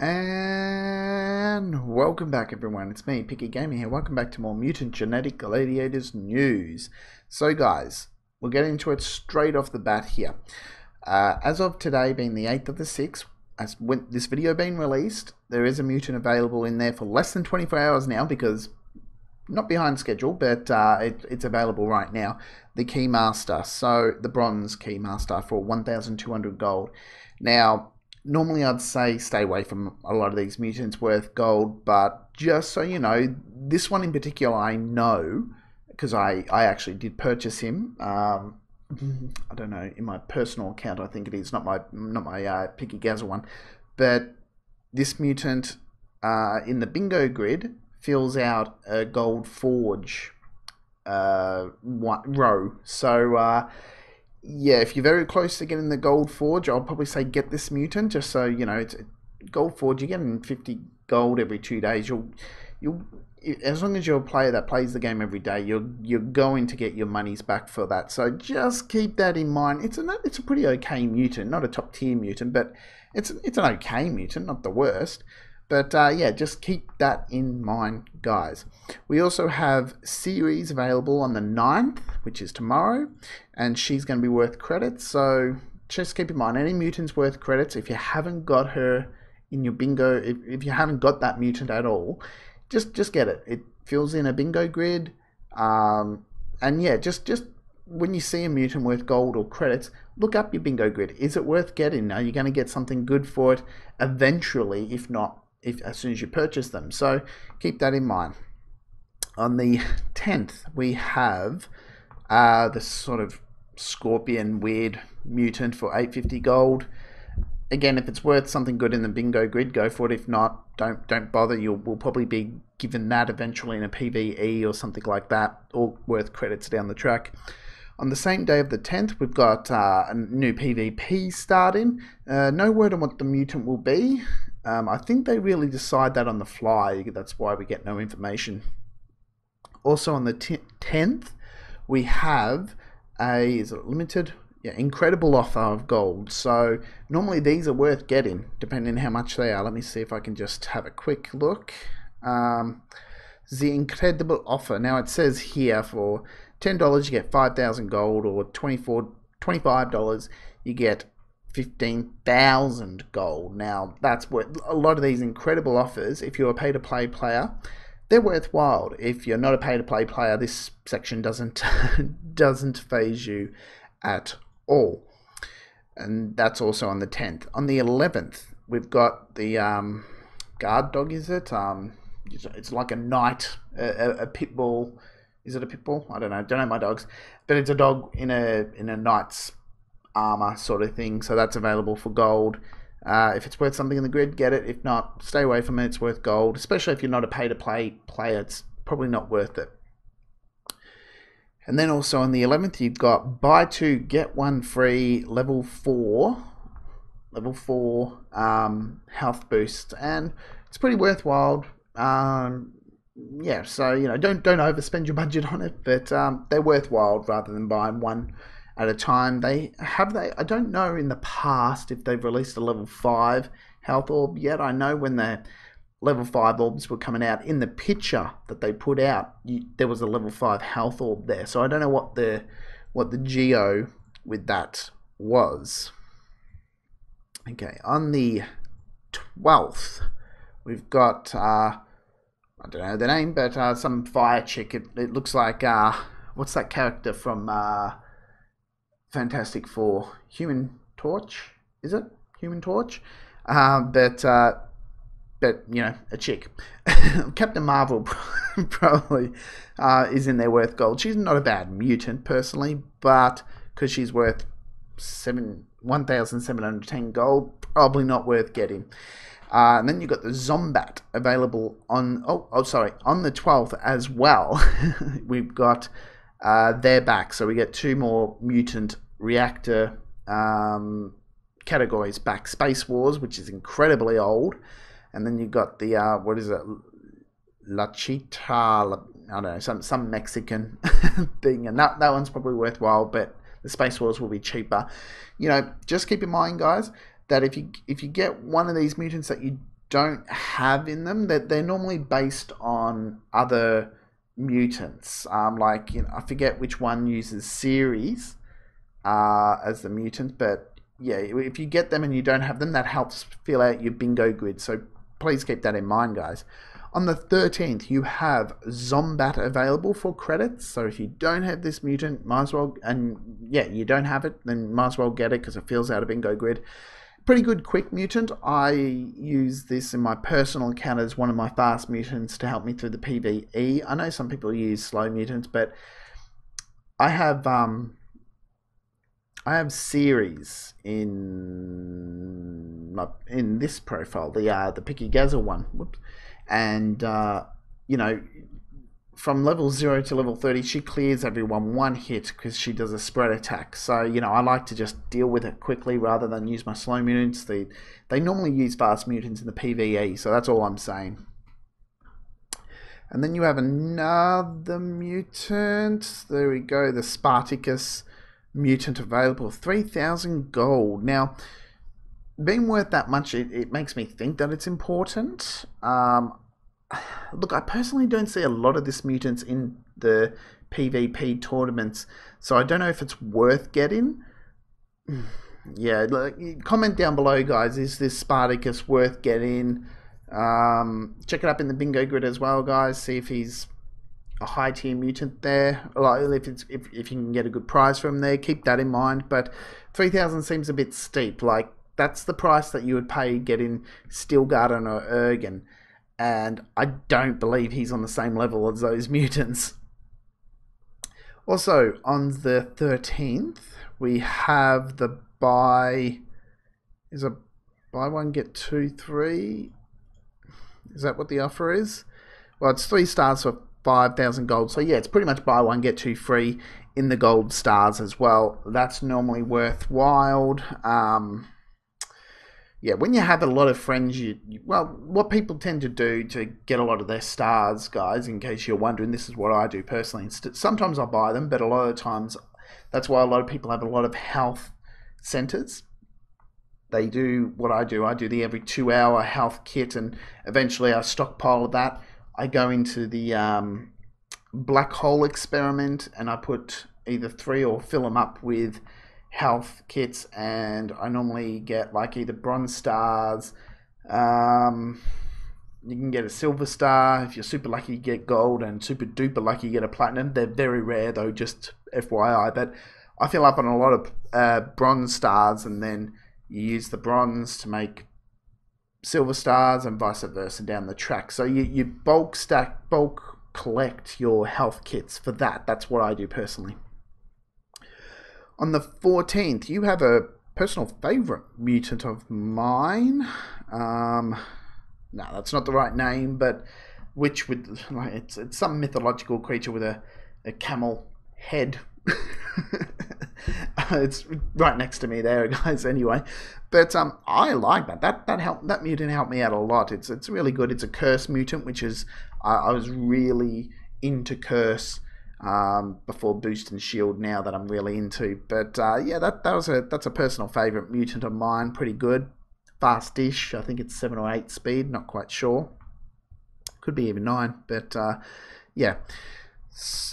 And welcome back everyone, it's me, Picky Gaming here. Welcome back to more Mutant Genetic Gladiators news. So guys, we'll get into it straight off the bat here. As of today being the 8th of the 6th, as when this video being released, there is a mutant available in there for less than 24 hours now because, not behind schedule, but it's available right now. The Keymaster, so the Bronze Keymaster for 1,200 gold. Now, normally I'd say stay away from a lot of these mutants worth gold, but just so you know, this one in particular I know, because I actually did purchase him. I don't know, in my personal account I think it is, not my Picky Gazza one. But this mutant in the bingo grid fills out a gold forge row. So yeah, if you're very close to getting the gold forge, I'll probably say get this mutant, just so you know. It's a gold forge, you're getting 50 gold every 2 days. You'll as long as you're a player that plays the game every day, you're going to get your monies back for that. So just keep that in mind. It's a pretty okay mutant, not a top tier mutant, but it's an okay mutant, not the worst. But yeah, just keep that in mind, guys. We also have series available on the 9th, which is tomorrow, and she's going to be worth credits. So just keep in mind, any mutant's worth credits. If you haven't got her in your bingo, if you haven't got that mutant at all, just get it. It fills in a bingo grid, and yeah, just when you see a mutant worth gold or credits, look up your bingo grid. Is it worth getting? Are you going to get something good for it eventually? If not, as soon as you purchase them. So keep that in mind. On the 10th, we have this sort of scorpion weird mutant for 850 gold. Again, if it's worth something good in the bingo grid, go for it. If not, don't bother. We'll probably be given that eventually in a PvE or something like that, or worth credits down the track. On the same day of the 10th, we've got a new PvP starting. No word on what the mutant will be. I think they really decide that on the fly. That's why we get no information. Also on the 10th, we have is it limited? Yeah, incredible offer of gold. So normally these are worth getting, depending on how much they are. Let me see if I can just have a quick look. The incredible offer. Now it says here for $10 you get 5,000 gold, or $25 you get 15,000 gold. Now that's worth a lot of these incredible offers. If you're a pay-to-play player, they're worthwhile. If you're not a pay-to-play player, this section doesn't phase you at all. And that's also on the 10th. On the 11th, we've got the guard dog. Is it? It's like a knight, a pit bull. Is it a pit bull? I don't know my dogs, but it's a dog in a knight's armor sort of thing. So that's available for gold. If it's worth something in the grid, get it. If not, stay away from it. It's worth gold, especially if you're not a pay-to-play player. It's probably not worth it. And then also on the 11th, you've got buy 2 get 1 free level 4 health boost, and it's pretty worthwhile. Yeah, so you know, don't overspend your budget on it, but they're worthwhile rather than buying one at a time. I don't know in the past if they've released a level 5 health orb yet. I know when the level 5 orbs were coming out, in the picture that they put out, there was a level 5 health orb there. So I don't know what the geo with that was. Okay, on the 12th, we've got I don't know the name, but some fire chick. It looks like what's that character from Fantastic Four? Human Torch? Is it Human Torch? But you know, a chick. Captain Marvel probably is in there worth gold. She's not a bad mutant personally, but because she's worth 1,710 gold, probably not worth getting. And then you've got the Zombat available on on the 12th as well. We've got their back, so we get 2 more mutant reactor categories back. Space Wars, which is incredibly old. And then you've got the, what is it? La Chita, I don't know, some Mexican thing. And that one's probably worthwhile, but the Space Wars will be cheaper. You know, just keep in mind, guys, that if you get one of these mutants that you don't have in them, that they're normally based on other mutants. Like, I forget which one uses series as the mutant, but yeah, if you get them and you don't have them, that helps fill out your bingo grid. So please keep that in mind, guys. On the 13th, you have Zombat available for credits. So if you don't have this mutant, might as well, and yeah, you don't have it, then might as well get it because it fills out a bingo grid. Pretty good quick mutant. I use this in my personal account as one of my fast mutants to help me through the PvE. I know some people use slow mutants, but I have series in this profile, the Picky Gazelle one. Whoops. And from level 0 to level 30, she clears everyone one hit because she does a spread attack. So I like to just deal with it quickly rather than use my slow mutants. They normally use fast mutants in the PvE, so that's all I'm saying. And then you have another mutant. There we go, the Spartacus mutant available, 3,000 gold. Now, being worth that much, it makes me think that it's important. Look, I personally don't see a lot of this mutants in the PvP tournaments, so I don't know if it's worth getting. Yeah, comment down below, guys. Is this Spartacus worth getting? Check it up in the bingo grid as well, guys. See if he's a high tier mutant there. Like if you can get a good price from there, keep that in mind. But 3,000 seems a bit steep. Like, that's the price that you would pay getting Steelgarden or Ergen, and I don't believe he's on the same level as those mutants. Also, on the 13th, we have the buy one get 2 3. Is that what the offer is? Well, it's 3 stars for 5,000 gold. So yeah, it's pretty much buy 1 get 2 free in the gold stars as well. That's normally worthwhile. Yeah, when you have a lot of friends, well, what people tend to do to get a lot of their stars, guys, in case you're wondering, this is what I do personally. Sometimes I buy them, but a lot of times, that's why a lot of people have a lot of health centers. They do what I do. I do the every 2-hour health kit, and eventually I stockpile that. I go into the black hole experiment, and I put either 3 or fill them up with health kits, and I normally get like either bronze stars, you can get a silver star. If you're super lucky, you get gold, and super duper lucky, you get a platinum. They're very rare though, just FYI, but I fill up on a lot of bronze stars, and then you use the bronze to make silver stars and vice versa down the track. So you bulk collect your health kits for that. That's what I do personally. On the 14th, you have a personal favorite mutant of mine. No, that's not the right name, but which would, like, it's some mythological creature with a camel head. It's right next to me there, guys. Anyway, but I like that mutant helped me out a lot. It's really good. It's a curse mutant, which is I was really into curse before boost and shield, now that I'm really into. But yeah, that's a personal favorite mutant of mine. Pretty good, fast-ish. I think it's 7 or 8 speed, not quite sure. Could be even 9, but yeah.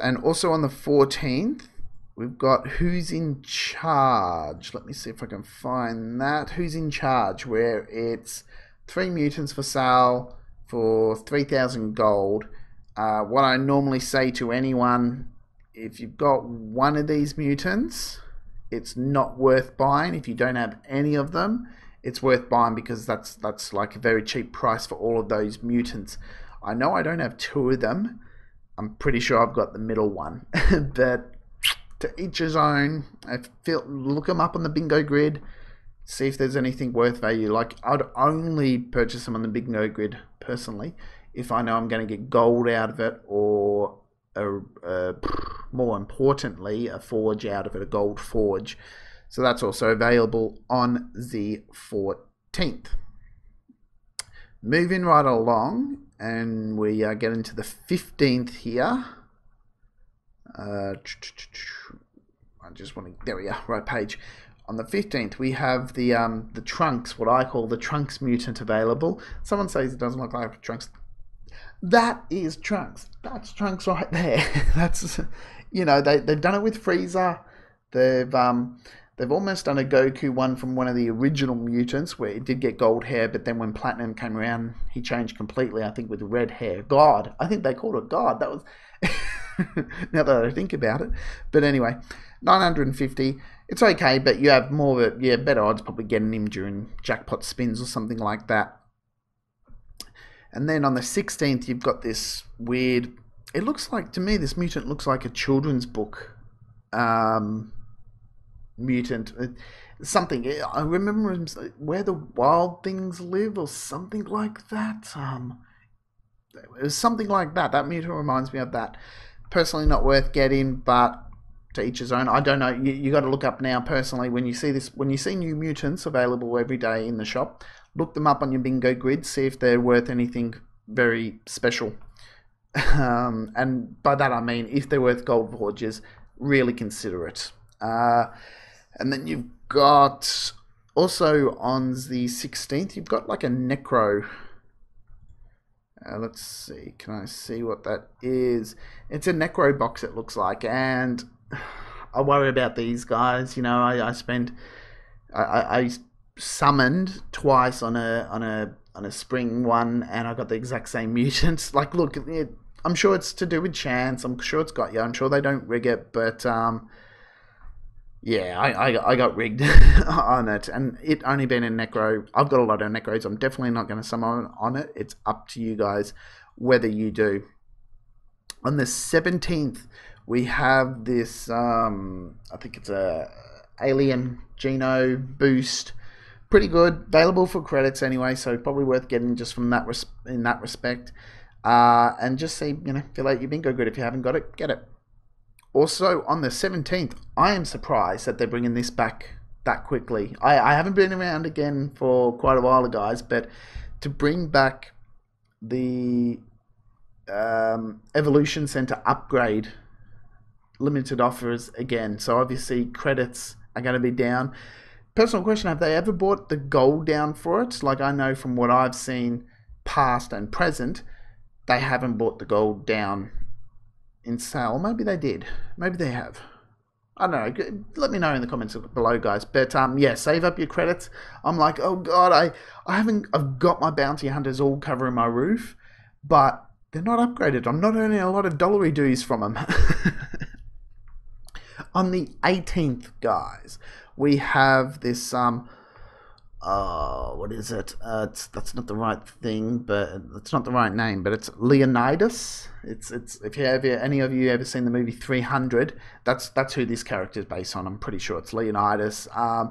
And also on the 14th, we've got Who's in Charge. Let me see if I can find that. Who's in Charge, where it's 3 mutants for sale for 3,000 gold. What I normally say to anyone, if you've got one of these mutants, it's not worth buying. If you don't have any of them, it's worth buying, because that's like a very cheap price for all of those mutants. I know I don't have 2 of them. I'm pretty sure I've got the middle one. But to each his own. Look them up on the bingo grid. See if there's anything worth value. Like, I'd only purchase them on the bingo grid, personally, if I know I'm going to get gold out of it, or more importantly, a forge out of it, a gold forge. So that's also available on the 14th. Moving right along, and we get into the 15th here. I just want to, there we are, right page. On the 15th, we have the Trunks, what I call the Trunks mutant available. Someone says it doesn't look like Trunks. That is Trunks. That's Trunks right there. That's, you know, they've done it with Frieza. They've almost done a Goku one from one of the original mutants where it did get gold hair, but then when Platinum came around, he changed completely, I think, with red hair. God. I think they called it God. That was... now that I think about it. But anyway, 950. It's okay, but you have more of a, better odds probably getting him during jackpot spins or something like that. And then on the 16th, you've got this weird... It looks like, to me, this mutant looks like a children's book. Mutant. Something. I remember Where the Wild Things Live or something like that. It was something like that. That mutant reminds me of that. Personally, not worth getting, but to each his own. I don't know. You got to look up now. Personally, when you see this, when you see new mutants available every day in the shop, look them up on your bingo grid. See if they're worth anything very special. And by that I mean if they're worth gold vouchers, really consider it. And then you've got also on the 16th, you've got like a Necro. Let's see, can I see what that is? It's a Necro box, it looks like, and I worry about these guys. You know, I summoned twice on a spring one, and I got the exact same mutants. Like, look, I'm sure it's to do with chance. I'm sure it's got you. I'm sure they don't rig it, but yeah, I got rigged on it, and it only been in Necro. I've got a lot of Necros. I'm definitely not going to summon on it. It's up to you guys whether you do. On the 17th, we have this, I think it's a Alien Geno boost. Pretty good. Available for credits anyway, so probably worth getting just from that in that respect. And just see, you know, fill out your bingo grid. If you haven't got it, get it. Also, on the 17th, I am surprised that they're bringing this back that quickly. I haven't been around again for quite a while, guys, but to bring back the Evolution Center upgrade limited offers again. So obviously credits are going to be down. Personal question, have they ever bought the gold down for it? Like, I know from what I've seen past and present, they haven't bought the gold down in sale. Maybe they did. Maybe they have. I don't know. Let me know in the comments below, guys. But yeah, save up your credits. I'm like, oh god, I've got my bounty hunters all covering my roof, but they're not upgraded. I'm not earning a lot of dollary dues from them. On the 18th, guys, we have this what is it? That's not the right thing, but it's not the right name. But it's Leonidas. It's if you have any of you ever seen the movie 300, that's who this character is based on. I'm pretty sure it's Leonidas. A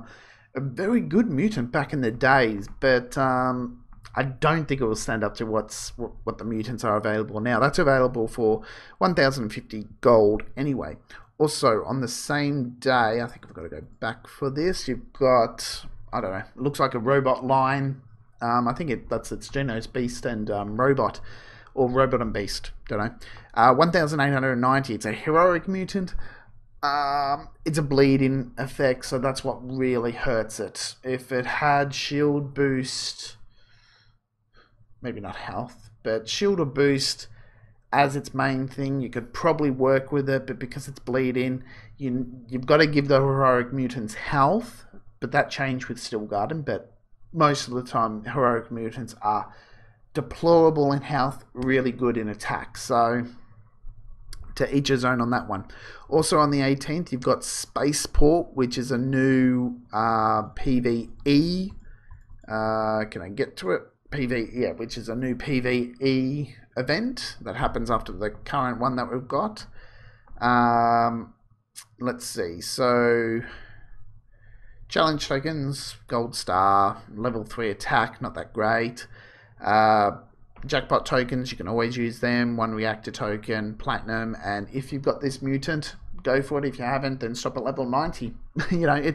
very good mutant back in the days, but I don't think it will stand up to what the mutants are available now. That's available for 1,050 gold anyway. Also on the same day, I think I've got to go back for this. You've got, I don't know, it looks like a robot line. I think it's Geno's Beast and Robot, or Robot and Beast, don't know. 1,890, it's a heroic mutant. It's a bleeding effect, so that's what really hurts it. If it had shield boost, maybe not health, but shield or boost as its main thing, you could probably work with it, but because it's bleeding, you've got to give the heroic mutants health. But that changed with Steel Garden, but most of the time heroic mutants are deplorable in health, really good in attack. So to each his own on that one. Also on the 18th, you've got Spaceport, which is a new PvE. Can I get to it? PvE, yeah, which is a new PvE event that happens after the current one that we've got. Let's see. So challenge tokens, gold star, level 3 attack, not that great. Jackpot tokens, you can always use them. 1 reactor token, platinum, and if you've got this mutant, go for it. If you haven't, then stop at level 90. You know,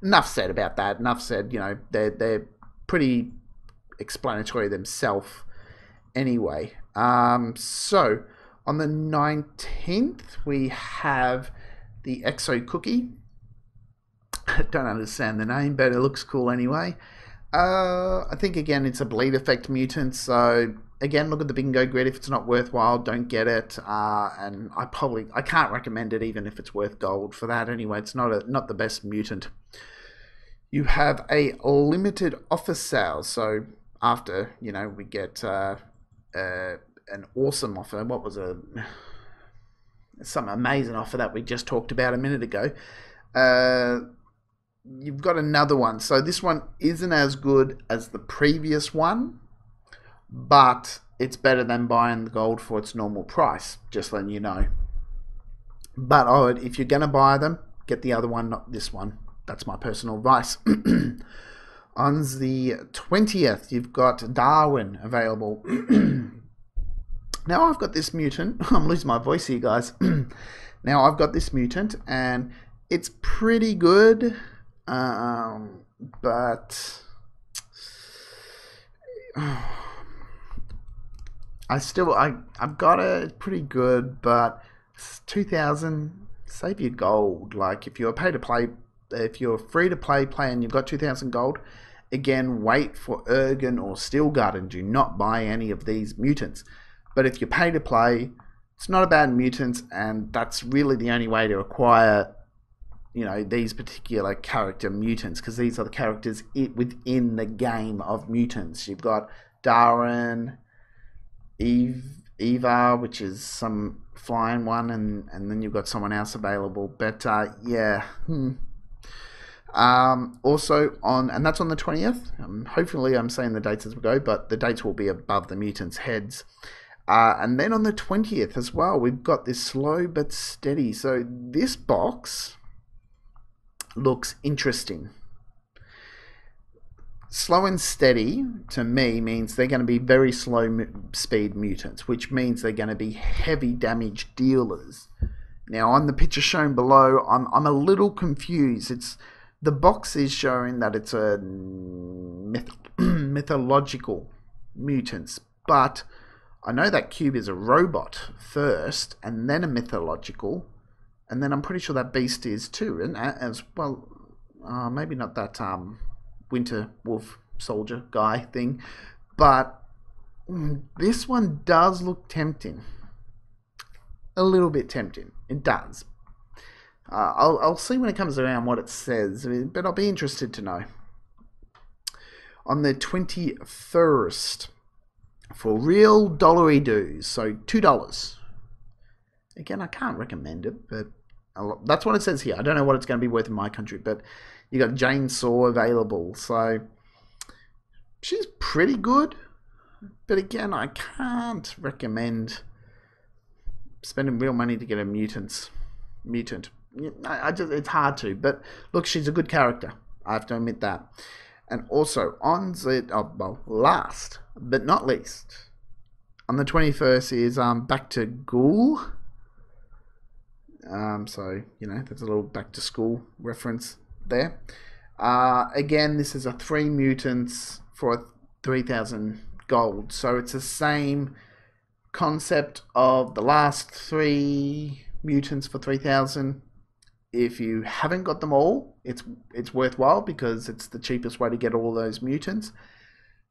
enough said about that. Enough said. You know, they're pretty explanatory themselves anyway. So on the 19th, we have the Exo Cookie. don't understand the name, but it looks cool anyway. I think again it's a bleed effect mutant, so again look at the bingo grid. If it's not worthwhile, don't get it. And I can't recommend it even if it's worth gold for that anyway. It's not the best mutant. You have a limited offer sale, so after we get an awesome offer. What was some amazing offer that we just talked about a minute ago? You've got another one. So this one isn't as good as the previous one, but it's better than buying the gold for its normal price, just letting you know. But if you're going to buy them, get the other one, not this one. That's my personal advice. On the 20th, you've got Darwin available. Now I've got this mutant. I'm losing my voice here, guys. Now I've got this mutant, and it's pretty good. But I've got it pretty good, but it's 2,000. Save your gold. Like if you're free to play and you've got 2,000 gold, again wait for Ergen or Steelguard and do not buy any of these mutants. But if you pay to play, it's not about mutants, and that's really the only way to acquire these particular character mutants, because these are the characters within the game of mutants. You've got Darwin, Eva, which is some flying one, and then you've got someone else available. But yeah. Also and that's on the 20th. Hopefully I'm saying the dates as we go, but the dates will be above the mutants' heads. And then on the 20th as well, we've got this slow but steady. So this box looks interesting. Slow and steady to me means they're going to be very slow speed mutants, which means they're going to be heavy damage dealers. Now on the picture shown below, I'm a little confused. The box is showing that it's a mythological mutants, but I know that cube is a robot first, and then a mythological, and then I'm pretty sure that beast is too, and as well. Maybe not that Winter Wolf Soldier guy thing, but this one does look tempting. A little bit tempting. It does. I'll see when it comes around what it says, but I'll be interested to know. On the 21st, for real dollary dues, so $2. Again, I can't recommend it, but that's what it says here. I don't know what it's going to be worth in my country, but you got Jane Saw available, so she's pretty good. But again, I can't recommend spending real money to get a mutant. It's hard to, but look, she's a good character. I have to admit that. And also on the last but not least, on the 21st is Back to Ghoul. So there's a little back to school reference there. Again, this is a 3 mutants for 3,000 gold. So it's the same concept of the last 3 mutants for 3,000. If you haven't got them all, it's worthwhile because it's the cheapest way to get all those mutants.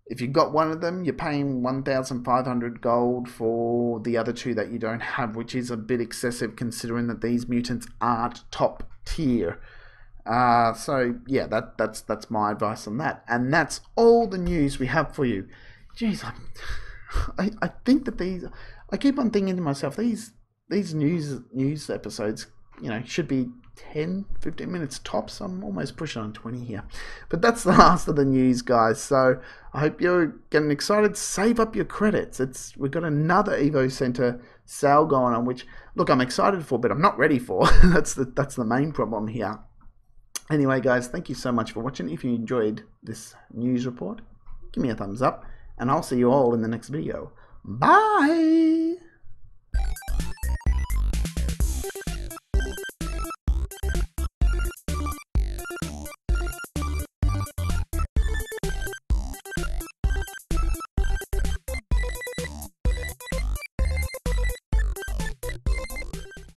If you've got one of them, you're paying 1,500 gold for the other 2 that you don't have, which is a bit excessive considering that these mutants aren't top tier. So yeah, that's my advice on that, and that's all the news we have for you. Jeez, I think that I keep on thinking to myself, these news episodes, should be 10-15 minutes tops. I'm almost pushing on 20 here, but that's the last of the news, guys. So I hope you're getting excited. Save up your credits. We've got another Evo Center sale going on, which look, I'm excited for, but I'm not ready for. that's the main problem here. Anyway, guys, thank you so much for watching. If you enjoyed this news report, give me a thumbs up, and I'll see you all in the next video. Bye.